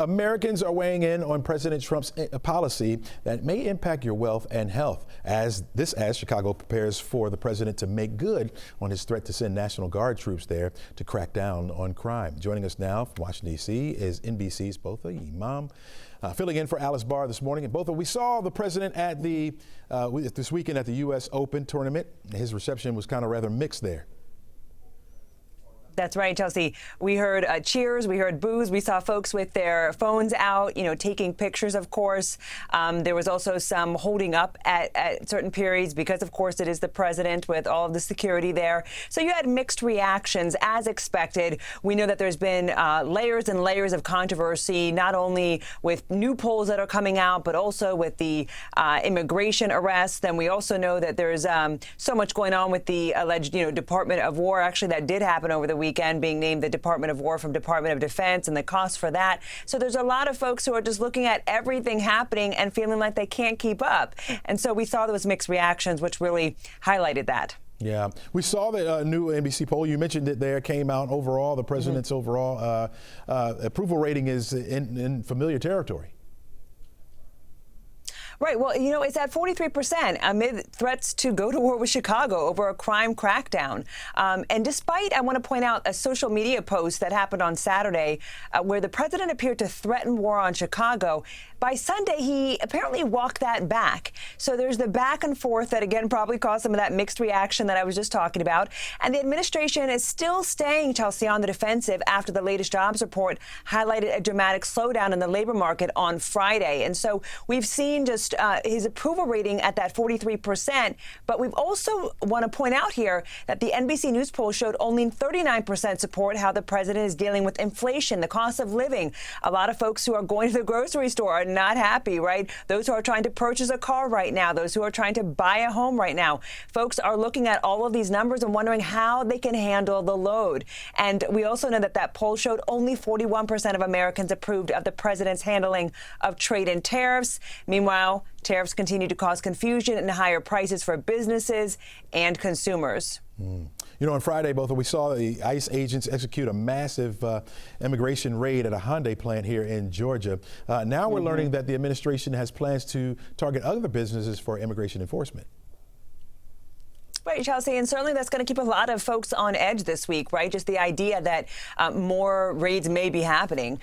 Americans are weighing in on President Trump's policy that may impact your wealth and health as Chicago prepares for the president to make good on his threat to send National Guard troops there to crack down on crime. Joining us now from Washington, D.C. is NBC's 11Alive, filling in for Alice Barr this morning. And we saw the president at this weekend at the U.S. Open tournament. His reception was kind of rather mixed there. That's right, Chelsea. We heard cheers, we heard boos, we saw folks with their phones out, taking pictures, of course. There was also some holding up at certain periods because, of course, it is the president with all of the security there. So you had mixed reactions as expected. We know that there's been layers and layers of controversy, not only with new polls that are coming out, but also with the immigration arrests. Then we also know that there's so much going on with the alleged, Department of War. Actually, that did happen over the weekend, being named the Department of War from Department of Defense and the cost for that. So there's a lot of folks who are just looking at everything happening and feeling like they can't keep up. And so we saw those mixed reactions, which really highlighted that. Yeah, we saw the new NBC poll. You mentioned it there, came out overall. The president's overall approval rating is in familiar territory. Right. Well, it's at 43% amid threats to go to war with Chicago over a crime crackdown. And despite, I want to point out, a social media post that happened on Saturday where the president appeared to threaten war on Chicago, by Sunday, he apparently walked that back. So there's the back and forth that, again, probably caused some of that mixed reaction that I was just talking about. And the administration is still staying, Chelsea, on the defensive after the latest jobs report highlighted a dramatic slowdown in the labor market on Friday. And so we've seen just his approval rating at that 43%. But we've also want to point out here that the NBC News poll showed only 39% support how the president is dealing with inflation, the cost of living. A lot of folks who are going to the grocery store are not happy, right? Those who are trying to purchase a car right now, those who are trying to buy a home right now. Folks are looking at all of these numbers and wondering how they can handle the load. And we also know that poll showed only 41% of Americans approved of the president's handling of trade and tariffs. Meanwhile, tariffs continue to cause confusion and higher prices for businesses and consumers. On Friday, we saw the ICE agents execute a massive immigration raid at a Hyundai plant here in Georgia. Now we're learning that the administration has plans to target other businesses for immigration enforcement. Right, Chelsea, and certainly that's going to keep a lot of folks on edge this week, right? Just the idea that more raids may be happening.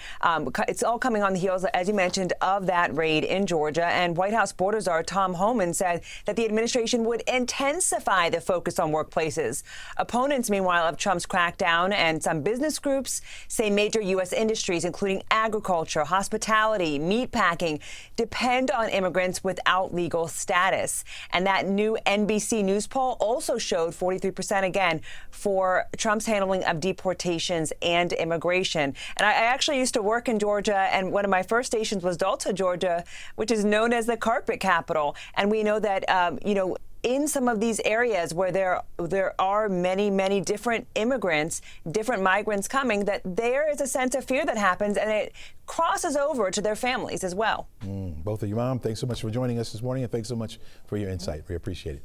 It's all coming on the heels, as you mentioned, of that raid in Georgia. And White House border czar Tom Homan said that the administration would intensify the focus on workplaces. Opponents, meanwhile, of Trump's crackdown and some business groups say major U.S. industries, including agriculture, hospitality, meatpacking, depend on immigrants without legal status. And that new NBC News poll also showed 43% again for Trump's handling of deportations and immigration. And I actually used to work in Georgia, and one of my first stations was Dalton, Georgia, which is known as the carpet capital. And we know that, in some of these areas where there are many, many different immigrants, different migrants coming, that there is a sense of fear that happens, and it crosses over to their families as well. Both of you, Mom, thanks so much for joining us this morning, and thanks so much for your insight. We appreciate it.